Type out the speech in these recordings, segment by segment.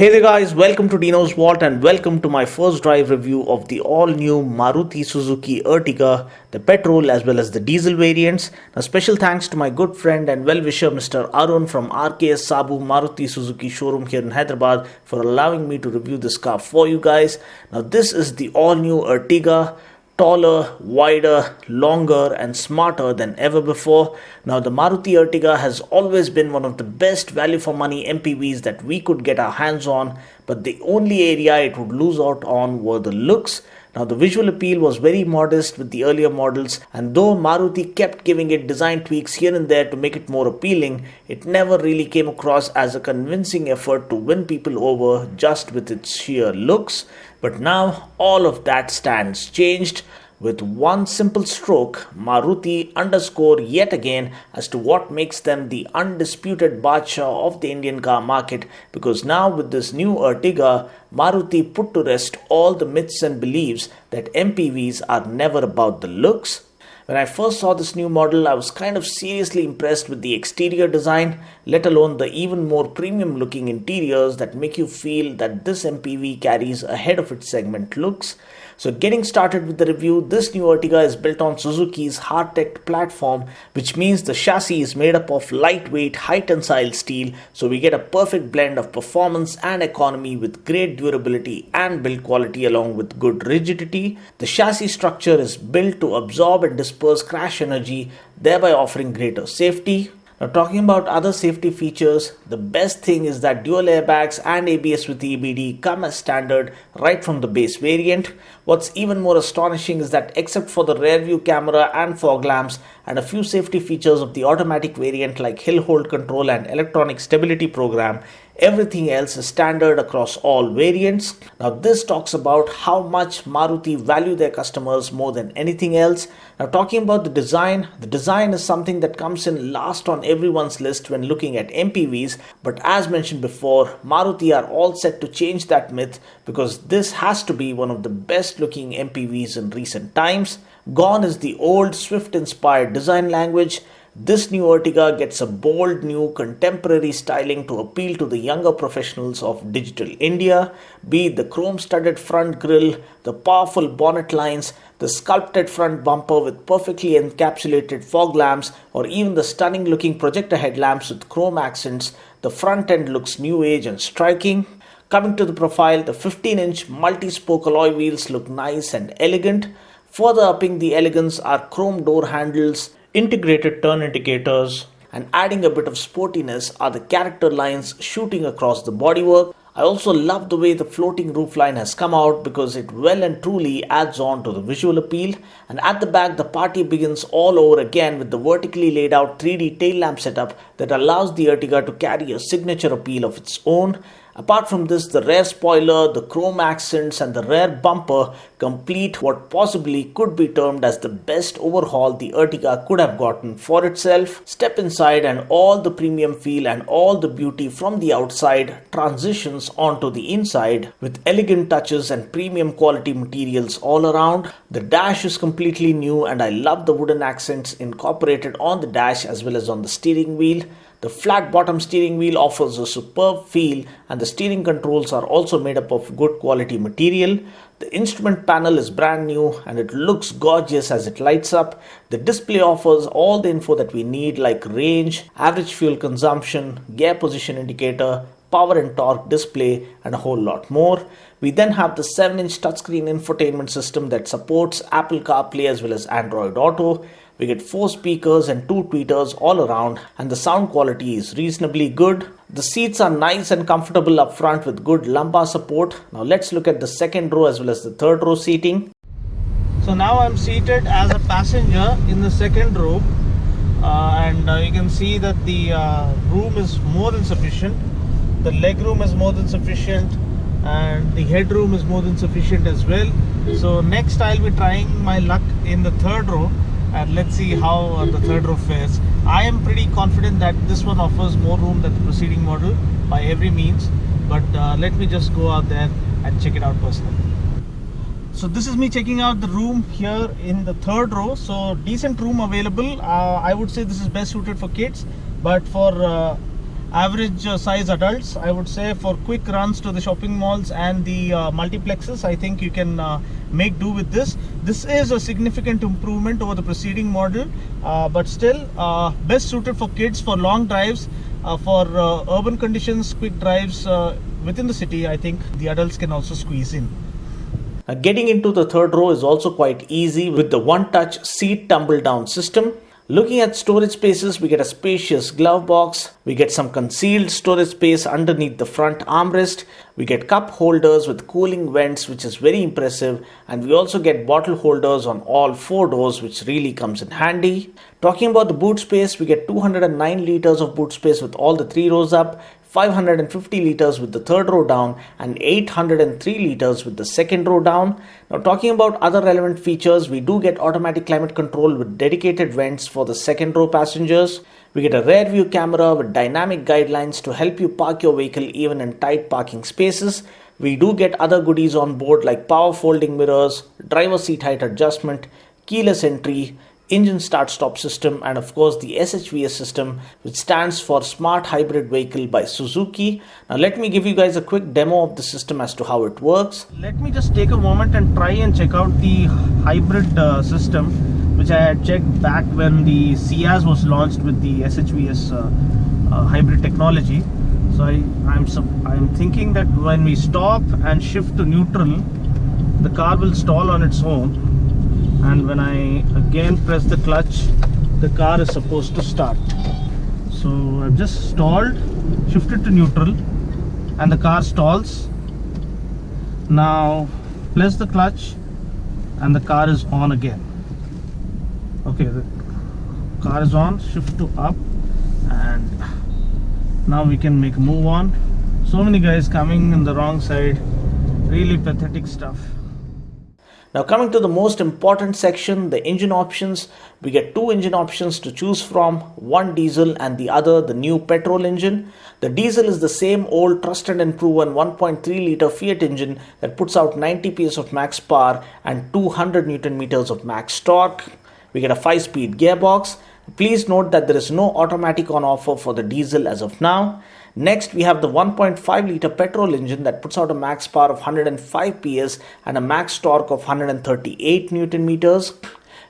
Hey there guys, welcome to Dinos Vault and welcome to my first drive review of the all-new Maruti Suzuki Ertiga, the petrol as well as the diesel variants. Now special thanks to my good friend and well-wisher Mr. Arun from RKS Sabu Maruti Suzuki showroom here in Hyderabad for allowing me to review this car for you guys. Now this is the all-new Ertiga. Taller, wider, longer and smarter than ever before. Now the Maruti Ertiga has always been one of the best value for money MPVs that we could get our hands on, but the only area it would lose out on were the looks. Now the visual appeal was very modest with the earlier models, and though Maruti kept giving it design tweaks here and there to make it more appealing, it never really came across as a convincing effort to win people over just with its sheer looks. But now all of that stands changed. With one simple stroke, Maruti underscore yet again as to what makes them the undisputed Badshah of the Indian car market, because now with this new Ertiga, Maruti put to rest all the myths and beliefs that MPVs are never about the looks. When I first saw this new model, I was kind of seriously impressed with the exterior design, let alone the even more premium looking interiors that make you feel that this MPV carries ahead of its segment looks. So getting started with the review, this new Ertiga is built on Suzuki's hard-tech platform, which means the chassis is made up of lightweight, high-tensile steel, so we get a perfect blend of performance and economy with great durability and build quality along with good rigidity. The chassis structure is built to absorb and disperse crash energy, thereby offering greater safety. Now talking about other safety features, the best thing is that dual airbags and ABS with EBD come as standard right from the base variant. What's even more astonishing is that except for the rear view camera and fog lamps and a few safety features of the automatic variant like hill hold control and electronic stability program, everything else is standard across all variants. Now this talks about how much Maruti value their customers more than anything else. Now talking about the design is something that comes in last on everyone's list when looking at MPVs, but as mentioned before, Maruti are all set to change that myth because this has to be one of the best looking MPVs in recent times. Gone is the old Swift inspired design language. This new Ertiga gets a bold new contemporary styling to appeal to the younger professionals of digital India, be it the chrome-studded front grille, the powerful bonnet lines, the sculpted front bumper with perfectly encapsulated fog lamps, or even the stunning-looking projector headlamps with chrome accents. The front end looks new age and striking. Coming to the profile, the 15-inch multi-spoke alloy wheels look nice and elegant. Further upping the elegance are chrome door handles, integrated turn indicators, and adding a bit of sportiness are the character lines shooting across the bodywork. I also love the way the floating roofline has come out because it well and truly adds on to the visual appeal. And at the back, the party begins all over again with the vertically laid out 3D tail lamp setup that allows the Ertiga to carry a signature appeal of its own. Apart from this, the rear spoiler, the chrome accents and the rear bumper complete what possibly could be termed as the best overhaul the Ertiga could have gotten for itself. Step inside and all the premium feel and all the beauty from the outside transitions onto the inside with elegant touches and premium quality materials all around. The dash is completely new and I love the wooden accents incorporated on the dash as well as on the steering wheel. The flat bottom steering wheel offers a superb feel and the steering controls are also made up of good quality material. The instrument panel is brand new and it looks gorgeous as it lights up. The display offers all the info that we need like range, average fuel consumption, gear position indicator, power and torque display and a whole lot more. We then have the 7-inch touchscreen infotainment system that supports Apple CarPlay as well as Android Auto. We get 4 speakers and 2 tweeters all around and the sound quality is reasonably good. The seats are nice and comfortable up front with good lumbar support. Now let's look at the second row as well as the third row seating. So now I'm seated as a passenger in the second row and you can see that the room is more than sufficient. The leg room is more than sufficient and the headroom is more than sufficient as well. So next I'll be trying my luck in the third row and let's see how the third row fares. I am pretty confident that this one offers more room than the preceding model by every means, but let me just go out there and check it out personally. So this is me checking out the room here in the third row. So decent room available. I would say this is best suited for kids, but for average size adults, I would say. For quick runs to the shopping malls and the multiplexes, I think you can make do with this. This is a significant improvement over the preceding model, but still best suited for kids, for long drives, for urban conditions, quick drives within the city. I think the adults can also squeeze in. Getting into the third row is also quite easy with the one-touch seat tumble-down system. Looking at storage spaces, we get a spacious glove box, we get some concealed storage space underneath the front armrest, we get cup holders with cooling vents, which is very impressive, and we also get bottle holders on all 4 doors, which really comes in handy. Talking about the boot space, we get 209 liters of boot space with all the 3 rows up, 550 liters with the third row down, and 803 liters with the second row down. Now, talking about other relevant features, we do get automatic climate control with dedicated vents for the second row passengers. We get a rear view camera with dynamic guidelines to help you park your vehicle even in tight parking spaces. We do get other goodies on board like power folding mirrors, driver seat height adjustment, keyless entry, engine start-stop system, and of course the SHVS system, which stands for Smart Hybrid Vehicle by Suzuki. Now let me give you guys a quick demo of the system as to how it works. Let me just take a moment and try and check out the hybrid system, which I had checked back when the Ciaz was launched with the SHVS hybrid technology. So I'm thinking that when we stop and shift to neutral, the car will stall on its own. And when I again press the clutch, the car is supposed to start. So I've just stalled, shifted to neutral, and the car stalls. Now press the clutch and the car is on again. Okay, the car is on, shift to up, and now we can make a move on. So many guys coming in the wrong side, really pathetic stuff. Now coming to the most important section, the engine options. We get 2 engine options to choose from, one diesel and the other the new petrol engine. The diesel is the same old trusted and proven 1.3 litre Fiat engine that puts out 90 PS of max power and 200 Newton meters of max torque. We get a 5-speed gearbox. Please note that there is no automatic on offer for the diesel as of now. Next, we have the 1.5 litre petrol engine that puts out a max power of 105 PS and a max torque of 138 Newton meters.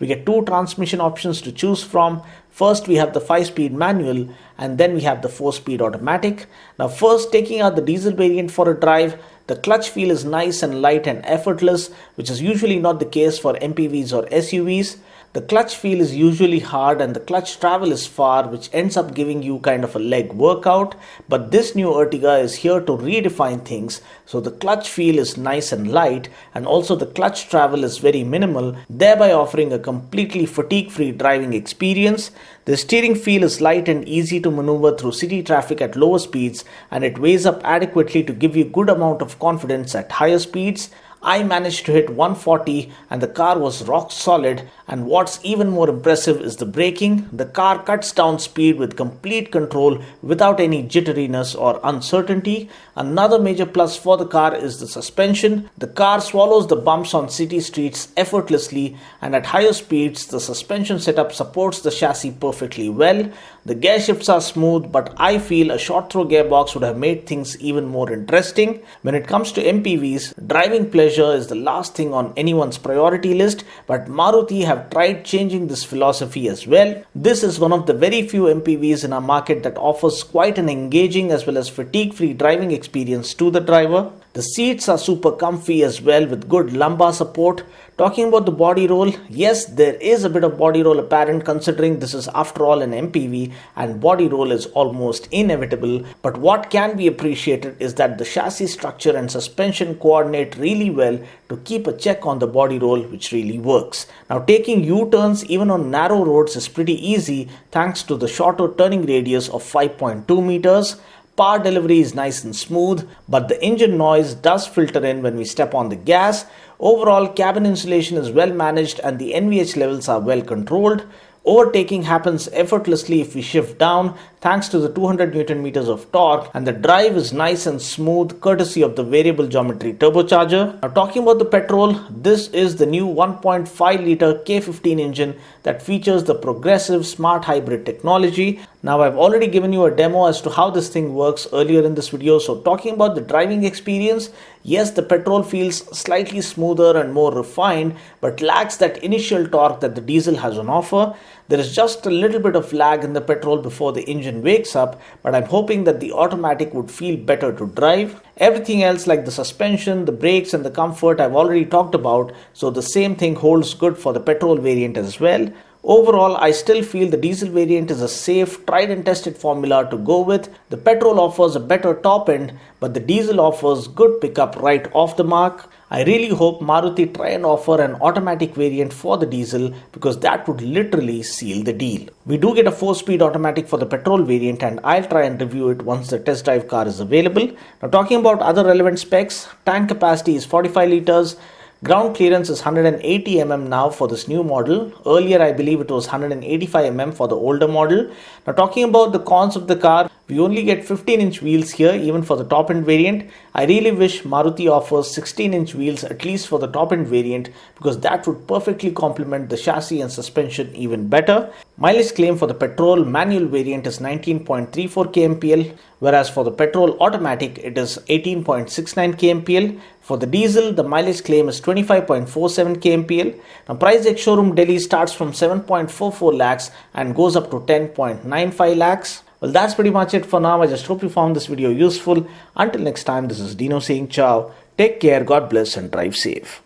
We get 2 transmission options to choose from. First, we have the 5-speed manual, and then we have the 4-speed automatic. Now, first, taking out the diesel variant for a drive, the clutch feel is nice and light and effortless, which is usually not the case for MPVs or SUVs. The clutch feel is usually hard and the clutch travel is far, which ends up giving you kind of a leg workout. But this new Ertiga is here to redefine things. So the clutch feel is nice and light, and also the clutch travel is very minimal, thereby offering a completely fatigue-free driving experience. The steering feel is light and easy to maneuver through city traffic at lower speeds, and it weighs up adequately to give you good amount of confidence at higher speeds. I managed to hit 140 and the car was rock solid, and what's even more impressive is the braking. The car cuts down speed with complete control without any jitteriness or uncertainty. Another major plus for the car is the suspension. The car swallows the bumps on city streets effortlessly, and at higher speeds the suspension setup supports the chassis perfectly well. The gear shifts are smooth, but I feel a short throw gearbox would have made things even more interesting. When it comes to MPVs, driving pleasure is the last thing on anyone's priority list, but Maruti have tried changing this philosophy as well. This is one of the very few MPVs in our market that offers quite an engaging as well as fatigue-free driving experience to the driver. The seats are super comfy as well with good lumbar support. Talking about the body roll, yes, there is a bit of body roll apparent considering this is after all an MPV and body roll is almost inevitable. But what can be appreciated is that the chassis structure and suspension coordinate really well to keep a check on the body roll, which really works. Now, taking U-turns even on narrow roads is pretty easy thanks to the shorter turning radius of 5.2 meters. Power delivery is nice and smooth, but the engine noise does filter in when we step on the gas. Overall, cabin insulation is well managed and the NVH levels are well controlled. Overtaking happens effortlessly if we shift down thanks to the 200 Newton meters of torque, and the drive is nice and smooth courtesy of the variable geometry turbocharger. Now talking about the petrol, this is the new 1.5 litre K15 engine that features the progressive smart hybrid technology. Now I've already given you a demo as to how this thing works earlier in this video. So talking about the driving experience, yes, the petrol feels slightly smoother and more refined, but lacks that initial torque that the diesel has on offer. There is just a little bit of lag in the petrol before the engine wakes up, but I'm hoping that the automatic would feel better to drive. Everything else like the suspension, the brakes and the comfort I've already talked about, so the same thing holds good for the petrol variant as well. Overall, I still feel the diesel variant is a safe, tried and tested formula to go with. The petrol offers a better top end, but the diesel offers good pickup right off the mark. I really hope Maruti try and offer an automatic variant for the diesel, because that would literally seal the deal. We do get a 4-speed automatic for the petrol variant, and I'll try and review it once the test drive car is available. Now talking about other relevant specs, tank capacity is 45 liters. Ground clearance is 180 mm now for this new model. Earlier, I believe it was 185 mm for the older model. Now talking about the cons of the car, we only get 15-inch wheels here, even for the top-end variant. I really wish Maruti offers 16-inch wheels, at least for the top-end variant, because that would perfectly complement the chassis and suspension even better. Mileage claim for the petrol manual variant is 19.34 kmpl, whereas for the petrol automatic it is 18.69 kmpl. For the diesel, the mileage claim is 25.47 kmpl. Now price ex showroom Delhi starts from 7.44 lakhs and goes up to 10.95 lakhs. Well, that's pretty much it for now. I just hope you found this video useful. Until next time, this is Dino saying ciao. Take care, God bless and drive safe.